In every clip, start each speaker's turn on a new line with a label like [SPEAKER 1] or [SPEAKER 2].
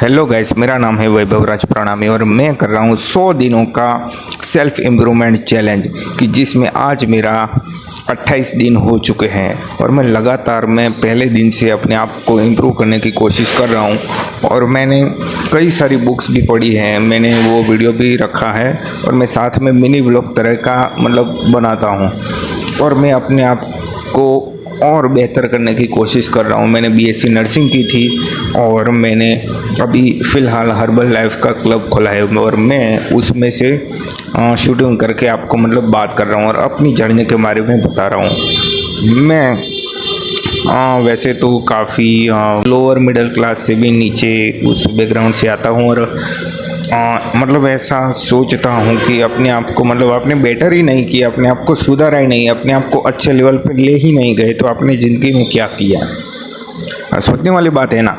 [SPEAKER 1] Hello guys, मेरा नाम है वैभव राज प्रणामी और मैं कर रहा हूँ 100 दिनों का सेल्फ इम्प्रूवमेंट चैलेंज कि जिसमें आज मेरा 28 दिन हो चुके हैं और मैं पहले दिन से अपने आप को इम्प्रूव करने की कोशिश कर रहा हूँ। और मैंने कई सारी बुक्स भी पढ़ी हैं, मैंने वो वीडियो भी रखा है और मैं साथ में मिनी व्लॉग तरह का बनाता हूँ और मैं अपने आप को और बेहतर करने की कोशिश कर रहा हूँ। मैंने बीएससी नर्सिंग की थी और मैंने अभी फ़िलहाल हर्बल लाइफ का क्लब खोला है और मैं उसमें से शूटिंग करके आपको बात कर रहा हूँ और अपनी जर्नी के बारे में बता रहा हूँ। मैं वैसे तो काफ़ी लोअर मिडिल क्लास से भी नीचे उस बैकग्राउंड से आता हूँ और ऐसा सोचता हूँ कि अपने आप को आपने बेटर ही नहीं किया, अपने आप को सुधारा ही नहीं, अपने आप को अच्छे लेवल पर ले ही नहीं गए तो आपने ज़िंदगी में क्या किया। सोचने वाली बात है ना।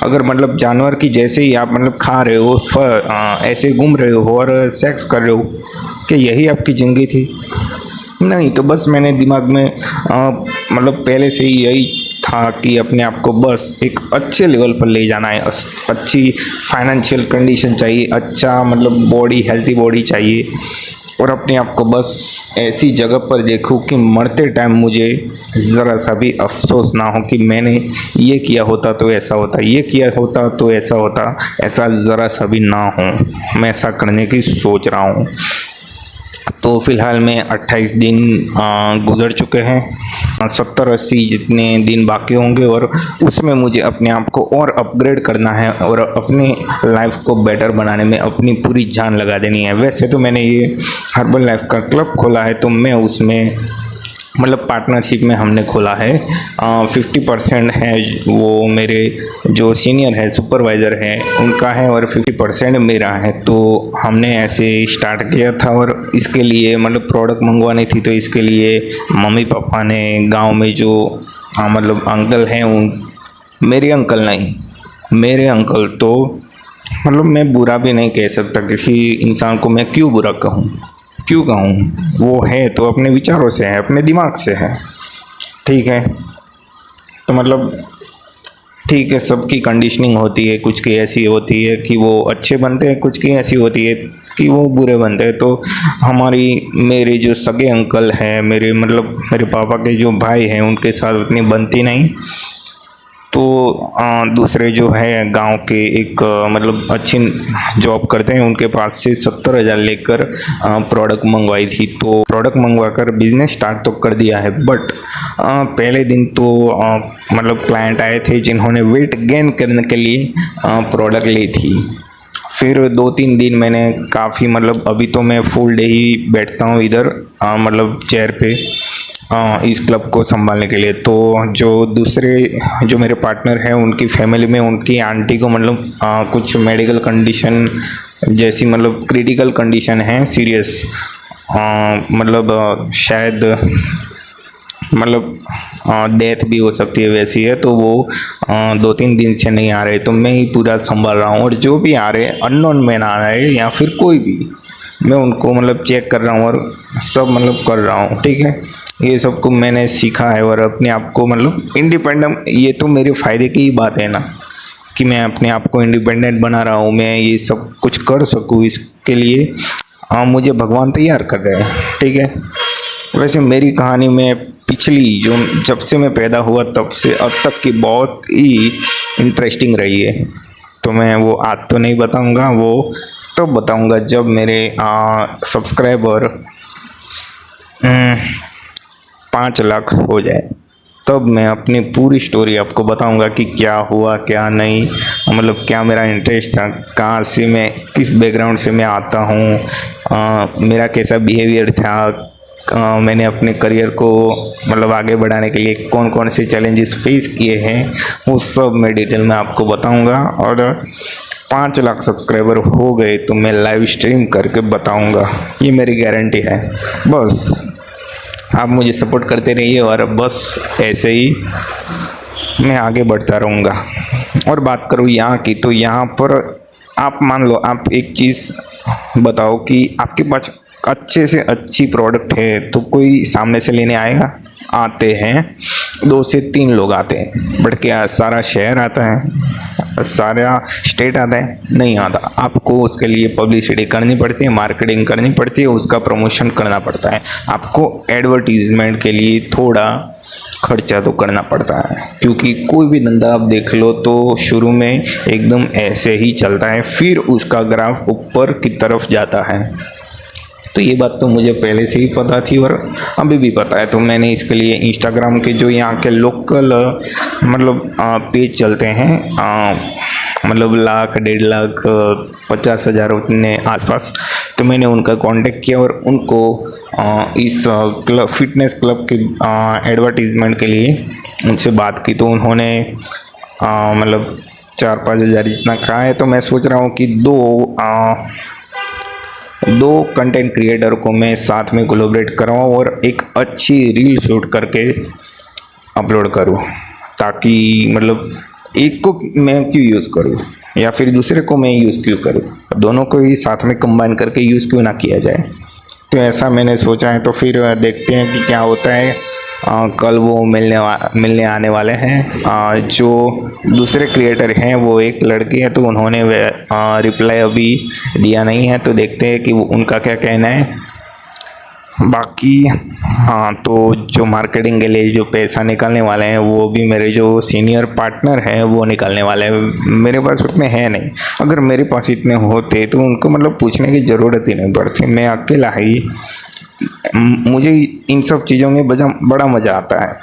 [SPEAKER 1] अगर जानवर की जैसे ही आप खा रहे हो, ऐसे घूम रहे हो और सेक्स कर रहे हो, कि यही आपकी ज़िंदगी थी? नहीं, तो बस मैंने दिमाग में पहले से ही यही था कि अपने आप को बस एक अच्छे लेवल पर ले जाना है। अच्छी फाइनेंशियल कंडीशन चाहिए, अच्छा बॉडी, हेल्थी बॉडी चाहिए और अपने आप को बस ऐसी जगह पर देखूं कि मरते टाइम मुझे ज़रा सा भी अफसोस ना हो कि मैंने ये किया होता तो ऐसा होता, ये किया होता तो ऐसा होता, ऐसा ज़रा सा भी ना हो। मैं ऐसा करने की सोच रहा हूँ। तो फ़िलहाल में 28 दिन गुज़र चुके हैं, 70-80 जितने दिन बाकी होंगे और उसमें मुझे अपने आप को और अपग्रेड करना है और अपनी लाइफ को बेटर बनाने में अपनी पूरी जान लगा देनी है। वैसे तो मैंने ये हर्बल लाइफ का क्लब खोला है, तो मैं उसमें पार्टनरशिप में हमने खोला है। 50% है वो मेरे जो सीनियर है, सुपरवाइज़र है, उनका है और 50% मेरा है। तो हमने ऐसे स्टार्ट किया था और इसके लिए प्रोडक्ट मंगवानी थी, तो इसके लिए मम्मी पापा ने गांव में जो अंकल हैं, उन मेरे अंकल नहीं, मेरे अंकल तो मैं बुरा भी नहीं कह सकता किसी इंसान को, मैं क्यों बुरा कहूँ, क्यों कहूँ? वो है तो अपने विचारों से है, अपने दिमाग से है, ठीक है। तो ठीक है, सबकी कंडीशनिंग होती है, कुछ की ऐसी होती है कि वो अच्छे बनते हैं, कुछ की ऐसी होती है कि वो बुरे बनते हैं। तो मेरे जो सगे अंकल हैं, मेरे पापा के जो भाई हैं, उनके साथ उतनी बनती नहीं। तो दूसरे जो है गांव के एक अच्छी जॉब करते हैं, उनके पास से 70,000 लेकर प्रोडक्ट मंगवाई थी। तो प्रोडक्ट मंगवा कर बिज़नेस स्टार्ट तो कर दिया है, बट पहले दिन तो क्लाइंट आए थे जिन्होंने वेट गेन करने के लिए प्रोडक्ट ली थी। फिर 2-3 दिन मैंने काफ़ी अभी तो मैं फुल डे ही बैठता हूँ इधर चेयर पे इस क्लब को संभालने के लिए। तो जो मेरे पार्टनर हैं, उनकी फैमिली में उनकी आंटी को कुछ मेडिकल कंडीशन जैसी क्रिटिकल कंडीशन है, सीरियस, शायद डेथ भी हो सकती है, वैसी है। तो वो 2-3 दिन से नहीं आ रहे, तो मैं ही पूरा संभाल रहा हूँ। और जो भी आ रहे, अननोन मैन आ रहे या फिर कोई भी, मैं उनको चेक कर रहा हूँ और सब कर रहा हूँ, ठीक है। ये सब को मैंने सीखा है और अपने आप को इंडिपेंडेंट, ये तो मेरे फ़ायदे की ही बात है ना कि मैं अपने आप को इंडिपेंडेंट बना रहा हूँ, मैं ये सब कुछ कर सकूँ। इसके लिए मुझे भगवान तैयार कर रहे हैं, ठीक है। वैसे मेरी कहानी में पिछली जब से मैं पैदा हुआ तब से अब तक की बहुत ही इंटरेस्टिंग रही है। तो मैं वो आज तो नहीं बताऊँगा, वो तो बताऊँगा जब मेरे सब्सक्राइबर 5 लाख हो जाए, तब मैं अपनी पूरी स्टोरी आपको बताऊंगा कि क्या हुआ, क्या नहीं, क्या मेरा इंटरेस्ट था, कहाँ से मैं, किस बैकग्राउंड से मैं आता हूँ, मेरा कैसा बिहेवियर था, मैंने अपने करियर को आगे बढ़ाने के लिए कौन कौन से चैलेंजेस फेस किए हैं, वो सब मैं डिटेल में आपको बताऊँगा। और 5 लाख सब्सक्राइबर हो गए तो मैं लाइव स्ट्रीम करके बताऊँगा, ये मेरी गारंटी है। बस आप मुझे सपोर्ट करते रहिए और बस ऐसे ही मैं आगे बढ़ता रहूँगा। और बात करूँ यहाँ की, तो यहाँ पर आप मान लो, आप एक चीज़ बताओ कि आपके पास अच्छे से अच्छी प्रोडक्ट है, तो कोई सामने से लेने आएगा? आते हैं, 2 से 3 लोग आते हैं, बट क्या सारा शहर आता है, सारा स्टेट आता है? नहीं आता। आपको उसके लिए पब्लिसिटी करनी पड़ती है, मार्केटिंग करनी पड़ती है, उसका प्रमोशन करना पड़ता है, आपको एडवर्टीजमेंट के लिए थोड़ा खर्चा तो करना पड़ता है, क्योंकि कोई भी धंधा आप देख लो तो शुरू में एकदम ऐसे ही चलता है, फिर उसका ग्राफ ऊपर की तरफ जाता है। तो ये बात तो मुझे पहले से ही पता थी और अभी भी पता है। तो मैंने इसके लिए इंस्टाग्राम के जो यहाँ के लोकल मतलब पेज चलते हैं, मतलब 1,00,000, 1,50,000, 50,000 उतने आसपास, तो मैंने उनका कांटेक्ट किया और उनको इस क्लब, फिटनेस क्लब के एडवर्टीज़मेंट के लिए उनसे बात की। तो उन्होंने मतलब 4-5 हज़ार जितना कहा है। तो मैं सोच रहा हूँ कि दो कंटेंट क्रिएटर को मैं साथ में कोलैबोरेट कराऊँ और एक अच्छी रील शूट करके अपलोड करूँ, ताकि मतलब एक को मैं क्यों यूज़ करूँ या फिर दूसरे को मैं यूज़ क्यों करूँ, दोनों को ही साथ में कंबाइन करके यूज़ क्यों ना किया जाए। तो ऐसा मैंने सोचा है। तो फिर देखते हैं कि क्या होता है। कल वो मिलने आने वाले हैं। जो दूसरे क्रिएटर हैं वो एक लड़की है, तो उन्होंने रिप्लाई अभी दिया नहीं है, तो देखते हैं कि उनका क्या कहना है। बाकी हाँ, तो जो मार्केटिंग के लिए जो पैसा निकालने वाले हैं वो भी मेरे जो सीनियर पार्टनर हैं वो निकालने वाले हैं। मेरे पास उतने हैं नहीं, अगर मेरे पास इतने होते तो उनको मतलब पूछने की ज़रूरत ही नहीं पड़ती। मैं अकेला ही, मुझे इन सब चीज़ों में बड़ा मज़ा आता है।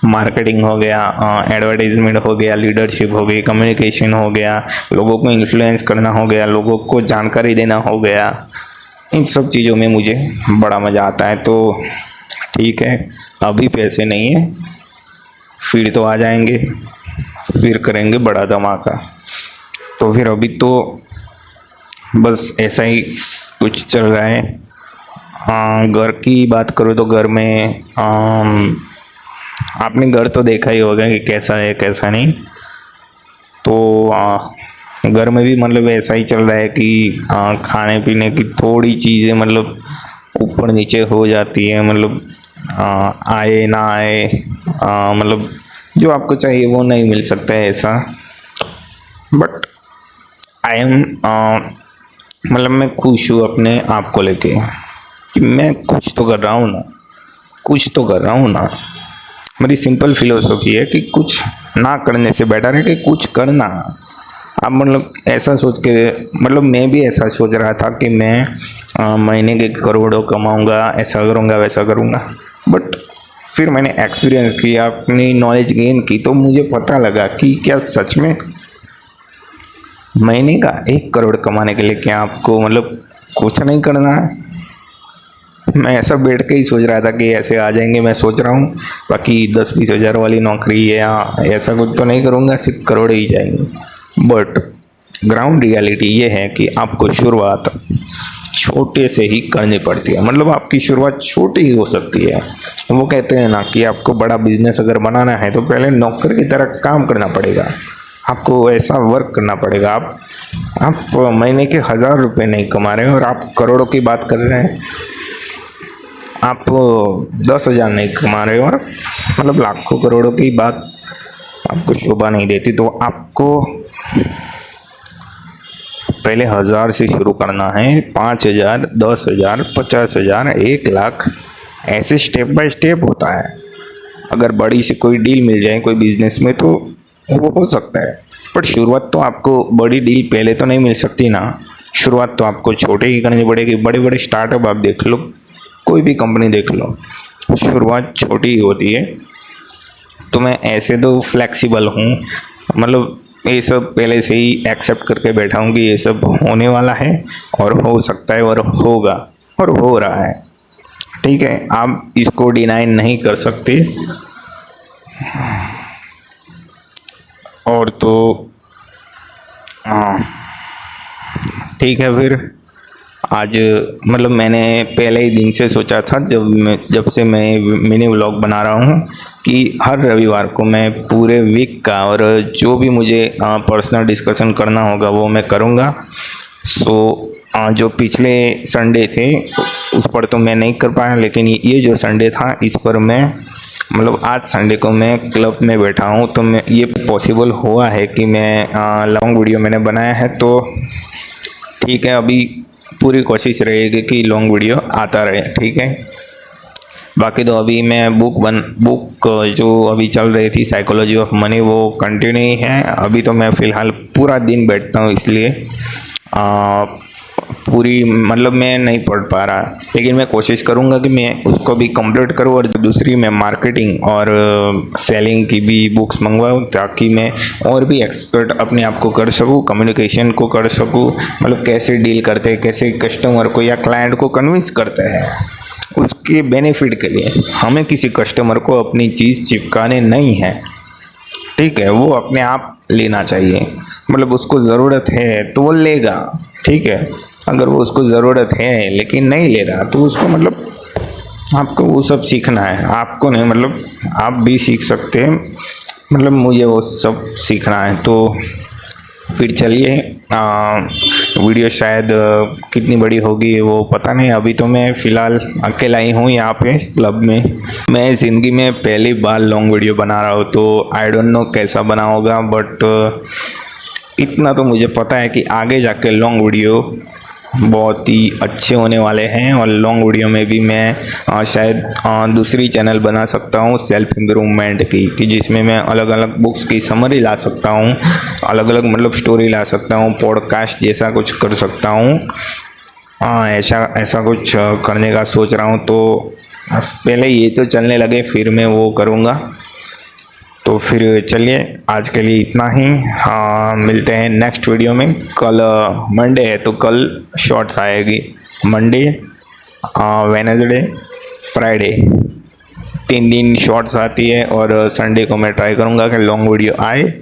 [SPEAKER 1] मार्केटिंग हो गया, एडवर्टाइजमेंट हो गया, लीडरशिप हो गई, कम्युनिकेशन हो गया, लोगों को इन्फ्लुएंस करना हो गया, लोगों को जानकारी देना हो गया, इन सब चीज़ों में मुझे बड़ा मज़ा आता है। तो ठीक है, अभी पैसे नहीं है, फिर तो आ जाएंगे, फिर करेंगे बड़ा धमाका। तो फिर अभी तो बस ऐसा ही कुछ चल रहा है। घर की बात करूँ तो घर में आपने घर तो देखा ही होगा कि कैसा है कैसा नहीं। तो घर में भी मतलब ऐसा ही चल रहा है कि खाने पीने की थोड़ी चीज़ें मतलब ऊपर नीचे हो जाती है, मतलब आए ना आए, मतलब जो आपको चाहिए वो नहीं मिल सकता है ऐसा। बट आई एम मतलब मैं खुश हूँ अपने आप को लेके कि मैं कुछ तो कर रहा हूँ ना, कुछ तो कर रहा हूँ ना। मेरी सिंपल फिलोसफी है कि कुछ ना करने से बेटर है कि कुछ करना। अब मतलब ऐसा सोच के, मतलब मैं भी ऐसा सोच रहा था कि मैं महीने के करोड़ों कमाऊंगा, ऐसा करूंगा वैसा करूंगा। बट फिर मैंने एक्सपीरियंस किया, अपनी नॉलेज गेन की, तो मुझे पता लगा कि क्या सच में महीने का 1 करोड़ कमाने के लिए क्या आपको मतलब कुछ नहीं करना है। मैं ऐसा बैठ के ही सोच रहा था कि ऐसे आ जाएंगे, मैं सोच रहा हूँ बाकी 10-20 हज़ार वाली नौकरी है या ऐसा कुछ तो नहीं करूँगा, सिर्फ करोड़ ही जाएंगे। बट ग्राउंड रियलिटी ये है कि आपको शुरुआत छोटे से ही करनी पड़ती है। मतलब आपकी शुरुआत छोटी ही हो सकती है। वो कहते हैं ना कि आपको बड़ा बिजनेस अगर बनाना है तो पहले नौकर की तरह काम करना पड़ेगा, आपको ऐसा वर्क करना पड़ेगा। आप महीने के 1,000 रुपये नहीं कमा रहे हैं और आप करोड़ों की बात कर रहे हैं। आप 10,000 नहीं कमा रहे हो और मतलब लाखों करोड़ों की बात आपको शोभा नहीं देती। तो आपको पहले 1,000 से शुरू करना है, 5,000, 10,000, 50,000, 1,00,000, ऐसे स्टेप बाय स्टेप होता है। अगर बड़ी सी कोई डील मिल जाए कोई बिजनेस में तो वो हो सकता है, बट शुरुआत तो आपको बड़ी डील पहले तो नहीं मिल सकती ना। शुरुआत तो आपको छोटे ही करनी पड़ेगी। बड़े बड़े स्टार्टअप आप देख लो, कोई भी कंपनी देख लो, शुरुआत छोटी ही होती है। तो मैं ऐसे तो फ्लेक्सिबल हूँ, मतलब ये सब पहले से ही एक्सेप्ट करके बैठा हूँ कि ये सब होने वाला है और हो सकता है और होगा और हो रहा है। ठीक है, आप इसको डिनाई नहीं कर सकते। और तो हाँ ठीक है, फिर आज मतलब मैंने पहले ही दिन से सोचा था, जब से मैं मिनी व्लॉग बना रहा हूँ, कि हर रविवार को मैं पूरे वीक का और जो भी मुझे पर्सनल डिस्कशन करना होगा वो मैं करूँगा। सो जो पिछले संडे थे उस पर तो मैं नहीं कर पाया, लेकिन ये जो संडे था इस पर मैं मतलब आज संडे को मैं क्लब में बैठा हूँ, तो मैं ये पॉसिबल हुआ है कि मैं लॉन्ग वीडियो मैंने बनाया है। तो ठीक है, अभी पूरी कोशिश रहेगी कि लॉन्ग वीडियो आता रहे, ठीक है। बाकी तो अभी मैं बुक जो अभी चल रही थी साइकोलॉजी ऑफ मनी, वो कंटिन्यू ही है। अभी तो मैं फ़िलहाल पूरा दिन बैठता हूँ, इसलिए पूरी मतलब मैं नहीं पढ़ पा रहा, लेकिन मैं कोशिश करूँगा कि मैं उसको भी कंप्लीट करूँ। और दूसरी मैं मार्केटिंग और सेलिंग की भी बुक्स मंगवाऊँ, ताकि मैं और भी एक्सपर्ट अपने आप को कर सकूँ, कम्युनिकेशन को कर सकूँ, मतलब कैसे डील करते हैं, कैसे कस्टमर को या क्लाइंट को कन्विंस करते हैं। उसके बेनिफिट के लिए हमें किसी कस्टमर को अपनी चीज़ चिपकाने नहीं है, ठीक है। वो अपने आप लेना चाहिए, मतलब उसको ज़रूरत है तो वो लेगा, ठीक है। अगर वो उसको ज़रूरत है लेकिन नहीं ले रहा, तो उसको मतलब आपको वो सब सीखना है। आपको नहीं, मतलब आप भी सीख सकते हैं, मतलब मुझे वो सब सीखना है। तो फिर चलिए, वीडियो शायद कितनी बड़ी होगी वो पता नहीं। अभी तो मैं फ़िलहाल अकेला ही हूँ यहाँ पे क्लब में। मैं ज़िंदगी में पहली बार लॉन्ग वीडियो बना रहा हूँ, तो आई डोंट नो कैसा बना होगा, बट इतना तो मुझे पता है कि आगे जाके लॉन्ग वीडियो बहुत ही अच्छे होने वाले हैं। और लॉन्ग वीडियो में भी मैं शायद दूसरी चैनल बना सकता हूँ सेल्फ इम्प्रूवमेंट की, कि जिसमें मैं अलग अलग बुक्स की समरी ला सकता हूँ, अलग अलग मतलब स्टोरी ला सकता हूँ, पॉडकास्ट जैसा कुछ कर सकता हूँ। ऐसा कुछ करने का सोच रहा हूँ। तो पहले ये तो चलने लगे, फिर मैं वो करूँगा। तो फिर चलिए, आज के लिए इतना ही। मिलते हैं नेक्स्ट वीडियो में। कल मंडे है, तो कल शॉर्ट्स आएगी। मंडे, वेडनेसडे, फ्राइडे, 3 दिन शॉर्ट्स आती है। और संडे को मैं ट्राई करूँगा कि लॉन्ग वीडियो आए।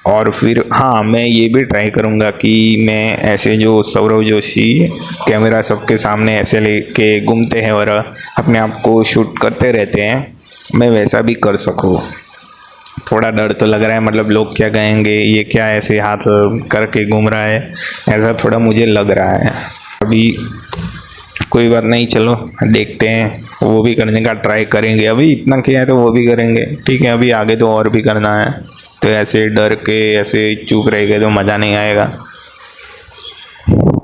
[SPEAKER 1] और फिर हाँ, मैं ये भी ट्राई करूँगा कि मैं ऐसे जो सौरव जोशी कैमरा सबके सामने ऐसे लेके घूमते हैं और अपने आप को शूट करते रहते हैं, मैं वैसा भी कर सकूँ। थोड़ा डर तो लग रहा है, मतलब लोग क्या कहेंगे, ये क्या ऐसे हाथ करके घूम रहा है, ऐसा थोड़ा मुझे लग रहा है। अभी कोई बात नहीं, चलो देखते हैं, वो भी करने का ट्राई करेंगे। अभी इतना किया है तो वो भी करेंगे, ठीक है। अभी आगे तो और भी करना है, तो ऐसे डर के ऐसे चुप रह गए तो मज़ा नहीं आएगा।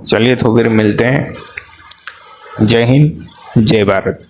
[SPEAKER 1] चलिए, तो फिर मिलते हैं। जय हिंद, जय भारत।